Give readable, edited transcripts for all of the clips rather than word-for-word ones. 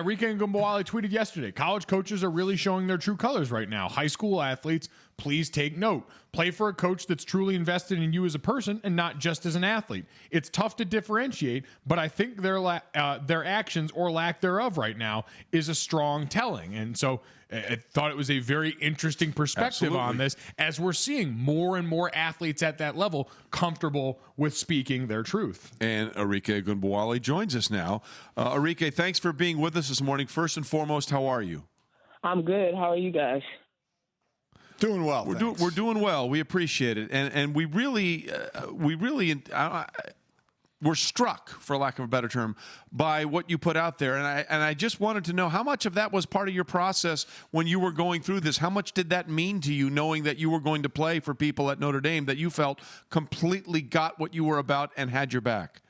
Arike Ogunbowale tweeted yesterday, college coaches are really showing their true colors right now. High school athletes, please take note. Play for a coach that's truly invested in you as a person and not just as an athlete. It's tough to differentiate, but I think their actions or lack thereof right now is a strong telling. And so I thought it was a very interesting perspective on this, as we're seeing more and more athletes at that level comfortable with speaking their truth. And Arike Ogunbowale joins us now. Arike, thanks for being with us this morning. First and foremost, how are you? I'm good. How are you guys? Doing well. We're doing well. We appreciate it, and we really we're struck, for lack of a better term, by what you put out there. And I just wanted to know how much of that was part of your process when you were going through this. How much did that mean to you, knowing that you were going to play for people at Notre Dame that you felt completely got what you were about and had your back?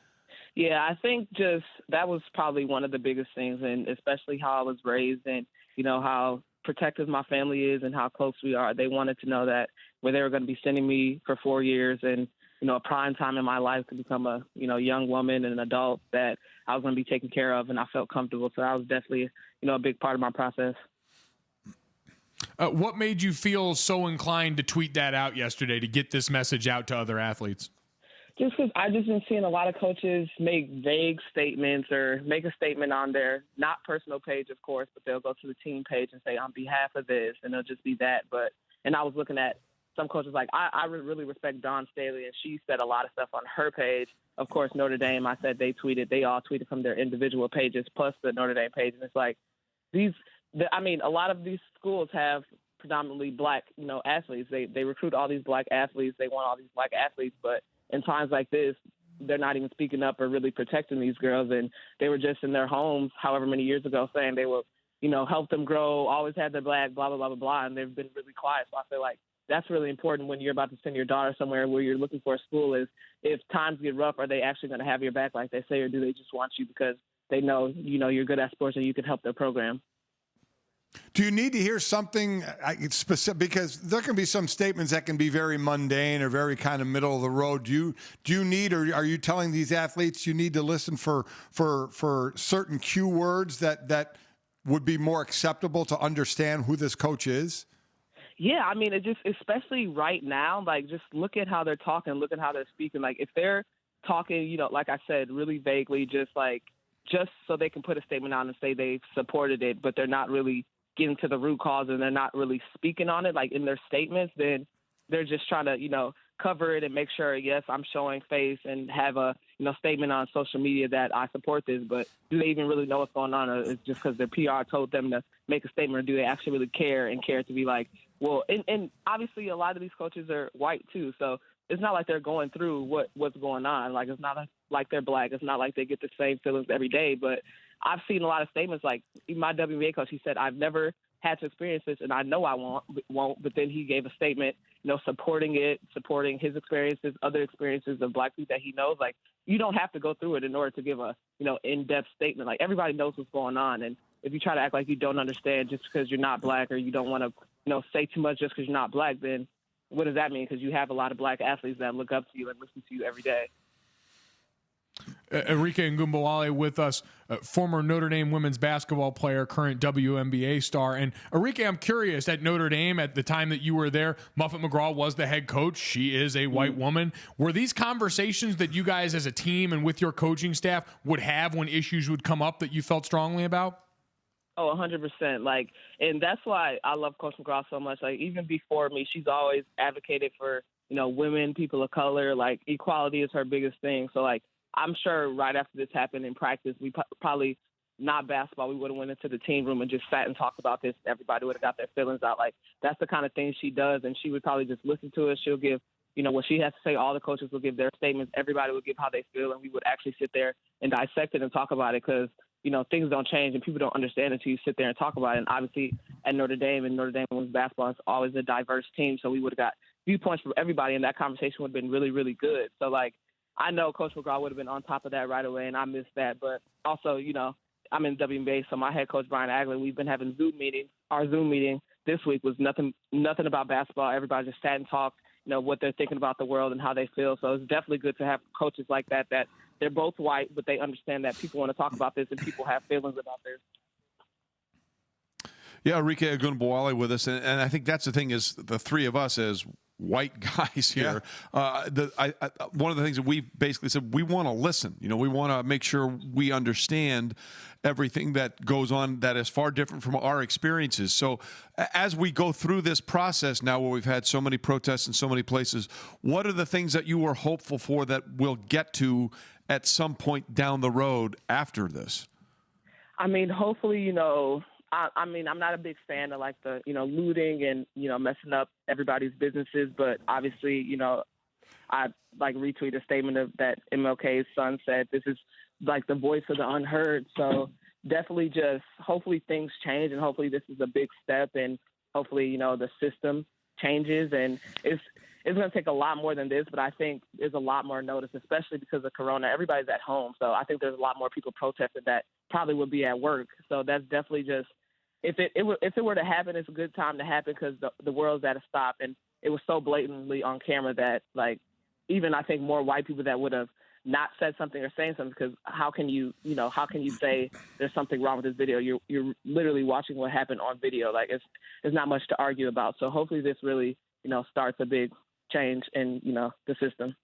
Yeah, I think just that was probably one of the biggest things, and especially how I was raised and, how protective my family is and how close we are. They wanted to know that where they were going to be sending me for 4 years and, a prime time in my life to become a, young woman and an adult, that I was going to be taken care of, and I felt comfortable. So that was definitely, a big part of my process. What made you feel so inclined to tweet that out yesterday to get this message out to other athletes? Just because I just been seeing a lot of coaches make vague statements or make a statement on their not personal page, of course, but they'll go to the team page and say on behalf of this, and it'll just be that. And I was looking at some coaches like I really respect Dawn Staley, and she said a lot of stuff on her page. Of course, Notre Dame, I said they all tweeted from their individual pages plus the Notre Dame page, and it's like a lot of these schools have predominantly black, athletes. They recruit all these black athletes. They want all these black athletes, but in times like this, they're not even speaking up or really protecting these girls. And they were just in their homes however many years ago saying they will, help them grow, always had their black, blah, blah, blah, blah, blah. And they've been really quiet. So I feel like that's really important when you're about to send your daughter somewhere where you're looking for a school, is if times get rough, are they actually going to have your back like they say, or do they just want you because they know, you're good at sports and you can help their program? Do you need to hear something specific? Because there can be some statements that can be very mundane or very kind of middle of the road. Do you need, or are you telling these athletes you need to listen for certain cue words that would be more acceptable to understand who this coach is? Yeah, it just, especially right now, just look at how they're talking, look at how they're speaking. If they're talking, like I said, really vaguely, just so they can put a statement out and say they've supported it, but they're not really getting to the root cause and they're not really speaking on it, in their statements, then they're just trying to, cover it and make sure, yes, I'm showing face and have a, statement on social media that I support this, but do they even really know what's going on? Or is it just because their PR told them to make a statement, or do they actually really care to be like, well, and obviously a lot of these coaches are white too, so it's not like they're going through what's going on. It's not like they're black. It's not like they get the same feelings every day. But I've seen a lot of statements, like my WNBA coach, he said, I've never had to experience this, and I know I won't. But then he gave a statement, supporting his experiences, other experiences of black people that he knows. You don't have to go through it in order to give a, in-depth statement. Everybody knows what's going on. And if you try to act like you don't understand just because you're not black, or you don't want to, say too much just because you're not black, then what does that mean? Because you have a lot of black athletes that look up to you and listen to you every day. Arike Ogunbowale with us, former Notre Dame women's basketball player, current WNBA star. And Arike, I'm curious, at Notre Dame, at the time that you were there, Muffet McGraw was the head coach. She is a white woman. Were these conversations that you guys as a team and with your coaching staff would have when issues would come up that you felt strongly about? Oh, 100%. And that's why I love Coach McGraw so much. Even before me, she's always advocated for, women, people of color. Equality is her biggest thing. So, I'm sure right after this happened in practice, we probably, not basketball, we would have went into the team room and just sat and talked about this. Everybody would have got their feelings out. That's the kind of thing she does, and she would probably just listen to us. She'll give, what she has to say. All the coaches will give their statements. Everybody will give how they feel, and we would actually sit there and dissect it and talk about it, because things don't change and people don't understand until you sit there and talk about it. And obviously at Notre Dame and Notre Dame women's basketball is always a diverse team. So we would have got viewpoints from everybody, and that conversation would have been really, really good. So I know Coach McGraw would have been on top of that right away, and I missed that. But also, I'm in WNBA, so my head coach, Brian Agley, we've been having Zoom meetings. Our Zoom meeting this week was nothing about basketball. Everybody just sat and talked, what they're thinking about the world and how they feel. So it's definitely good to have coaches like that they're both white, but they understand that people want to talk about this and people have feelings about this. Yeah, Arike Ogunbowale with us, and I think that's the thing is the three of us as white guys here. One of the things that we basically said, we want to listen. You know, we want to make sure we understand everything that goes on that is far different from our experiences. So as we go through this process now where we've had so many protests in so many places, what are the things that you were hopeful for that we'll get to at some point down the road after this? I mean, hopefully, you know, I mean, I'm not a big fan of like the, you know, looting and, you know, messing up everybody's businesses. But obviously, you know, I like retweet a statement of that MLK's son said, this is like the voice of the unheard. So definitely just hopefully things change, and hopefully this is a big step, and hopefully, you know, the system changes. And it's going to take a lot more than this, but I think there's a lot more notice, especially because of Corona. Everybody's at home. So I think there's a lot more people protesting that probably would be at work. So that's definitely just, if it were to happen, it's a good time to happen, because the world's at a stop. And it was so blatantly on camera that, like, even I think more white people that would have not said something or saying something, because how can you say there's something wrong with this video? You're literally watching what happened on video. Like, it's not much to argue about. So hopefully this really, you know, starts a big change in, you know, the system.